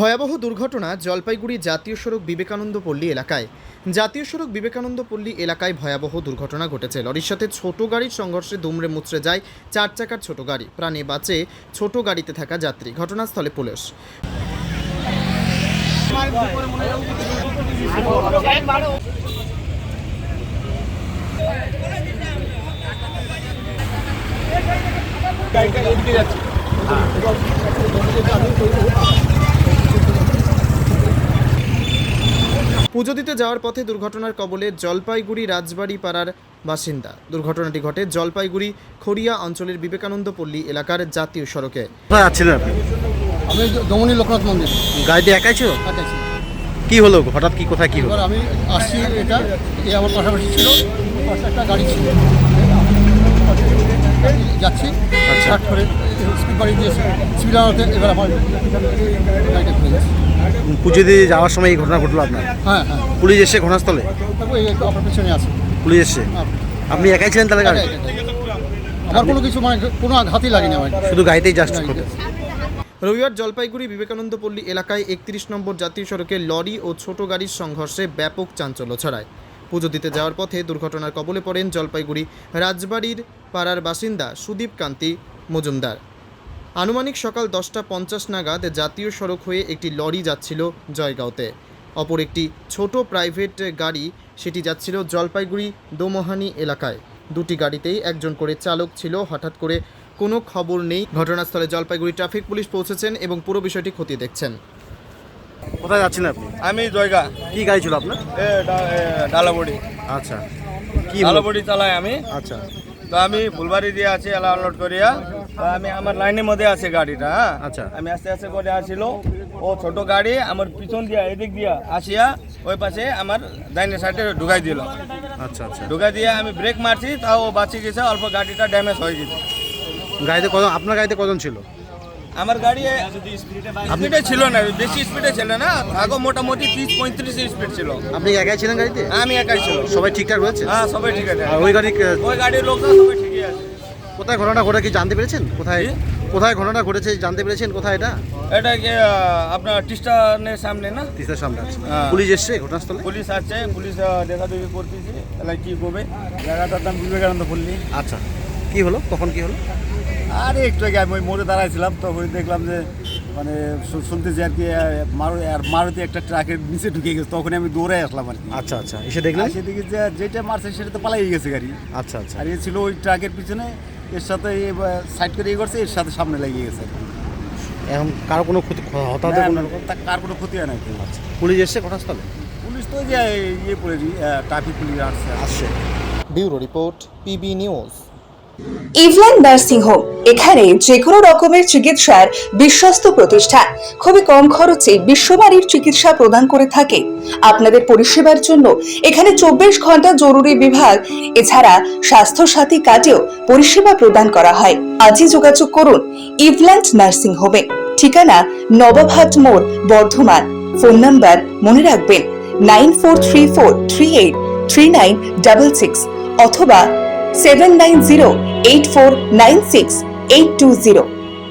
ভয়াবহ দুর্ঘটনা জলপাইগুড়ি জাতীয় সড়ক বিবেকানন্দ পল্লী এলাকায়। জাতীয় সড়ক বিবেকানন্দ পল্লী এলাকায় ভয়াবহ দুর্ঘটনা ঘটেছে। লরির সাথে ছোট গাড়ির সংঘর্ষে দুমড়ে মুচড়ে যায় 4 চাকার ছোট গাড়ি। প্রাণে বাঁচে ছোট গাড়িতে থাকা যাত্রী। ঘটনাস্থলে পুলিশ। পুজো দিতে যাওয়ার পথে দুর্ঘটনার কবলে জলপাইগুড়ি রাজবাড়ি পাড়ার বাসিন্দা। দুর্ঘটনাটি ঘটে জলপাইগুড়ি খড়িয়া অঞ্চলের বিবেকানন্দ পল্লী এলাকার জাতীয় সড়কে। আমি দমনী লোকনাথ মন্দির গাড়িতে একাই ছিল? কি হলো হঠাৎ, কি কোথায় কি হলো? আমি আসছি, এটা আমার পাশাপাশি ছিল, একটা গাড়ি ছিল, যাচ্ছি শার্ট করে স্পিড বাড়ি দিয়েছে, স্পিড আনাতে এবার আমার গাড়িটা খুলে যাচ্ছে। পুজো দিয়ে যাওয়ার সময় এই ঘটনা ঘটলো আপনার? হ্যাঁ হ্যাঁ। পুলিশ এসে ঘটনাস্থলে? আপনার পেছনে আছে পুলিশ এসে। আপনি একাই ছিলেন তাহলে গাড়ি? আমার কোনো কিছু কোনো আঘাতই লাগেনি আমার, শুধু গাড়িতেই জাস্ট। রবিবার জলপাইগুড়ি বিবেকানন্দ পল্লী এলাকায় 31 নম্বর জাতীয় সড়কে লরি ও ছোট গাড়ির সংঘর্ষে ব্যাপক চাঞ্চল্য ছড়ায়। পুজো দিতে যাওয়ার পথে দুর্ঘটনার কবলে পড়েন জলপাইগুড়ি রাজবাড়ির পাড়ার বাসিন্দা সুদীপ কান্তি মজুমদার। আনুমানিক সকাল 10:50 নাগাদ জাতীয় সড়ক হয়ে একটি লরি যাচ্ছিল জয়গাঁওতে। অপর একটি ছোট প্রাইভেট গাড়ি সেটি যাচ্ছিল জলপাইগুড়ি দোমোহানি এলাকায়। দুটি গাড়িতেই একজন করে চালক ছিল। হঠাৎ করে কোনো খবর নেই। ঘটনাস্থলে জলপাইগুড়ি ট্রাফিক পুলিশ পৌঁছেছেন এবং পুরো বিষয়টি খতিয়ে দেখছেন। কোথায় যাচ্ছিলেন আপনি? আমি জয়গা। কি গাড়ি ছিল আপনার? ডালাবড়ি। আচ্ছা, কি ডালাবড়ি চালাই আমি। আচ্ছা, তো আমি ফুলবাড়ি দিয়ে আছি এলা আনলোড করিয়া। তো আমি আমার লাইনের মধ্যে আছে গাড়িটা। হ্যাঁ, আচ্ছা। আমি আস্তে আস্তে করে আসছিল, ও ছোট গাড়ি আমার পিছন দিয়া এদিক দিয়া আসিয়া ওই পাশে আমার ডাইনের সাইডে ঢুকাই দিল। আচ্ছা আচ্ছা। ঢুকাই দিয়ে আমি ব্রেক মারছি, তাও ও বাঁচিয়ে গেছে, অল্প গাড়িটা ড্যামেজ হয়ে গেছে। গাড়িতে কজন, আপনার গাড়িতে কজন ছিল? আমার গাড়ি স্পিডে ছিল না, বেশি স্পিডে ছিল না, আগে মোটামুটি 30-35 স্পিড ছিল। আপনি একাই ছিলেন গাড়িতে? আমি একাই ছিল। সবাই ঠিকঠাক রয়েছে? হ্যাঁ, সবাই ঠিক আছে। আর ওই গাড়ির লোকরা সবাই ঠিকই আছে। কোথায় ঘটনা ঘটে কি জানতে পেরেছেন? কোথায় ঘটনা ঘটেছে জানতে পেরেছেন? কোথায় এটা? এটা কি আপনার টিস্টানের সামনে না? তিস্তার সামনে আছে। হ্যাঁ। পুলিশ এসছে ঘটনাস্থলে? পুলিশ আছে, পুলিশ দেখা দেখি করতেছে, তাহলে কি করবে। জায়গাটার নাম বিবেকানন্দ পল্লী। আচ্ছা, কি হলো তখন, কি হলো? আরে একটু আগে আমি ওই মোড়ে দাঁড়াইছিলাম, তখন দেখলাম যে মানে শুনতেছি আর কি মারুতি একটা ট্রাকের নিচে ঢুকে গেছে। তখন আমি দৌড়ে আসলাম আর কি। আচ্ছা আচ্ছা, এসে দেখলেন? সেদিকে যে যেটা মারছে সেটা তো পালাই গেছে গাড়ি। আচ্ছা আচ্ছা। আর এ ছিল ওই ট্রাকের পিছনে, এর সাথে সাইড করে ইয়ে করছে, এর সাথে সামনে লেগে গেছে। এখন কারো কোনো ক্ষতি হতাহত কোনো রকম? কার কোনো ক্ষতি হয় না। আচ্ছা, পুলিশ এসছে ঘটনাস্থলে? পুলিশ তো যে ইয়ে পড়ে ট্রাফিক পুলিশ আসছে। Bureau report, PB news. Evland nursing home, এখানে যে কোনো রকমের চিকিৎসার বিশ্বস্ত প্রতিষ্ঠান। খুবই কম খরচে বিশ্বমানের চিকিৎসা প্রদান করে থাকে। আপনাদের পরিষেবার জন্য এখানে 24 ঘন্টা জরুরি বিভাগ, এছাড়া স্বাস্থ্য সাথী কার্ডেও পরিষেবা প্রদান করা হয়। আজই যোগাযোগ করুন ইভল্যান্ড নার্সিং হোমে। ঠিকানা নবাবহাট মোড়, বর্ধমান। ফোন নাম্বার মনে রাখবেন 9434383966 অথবা 7908496820।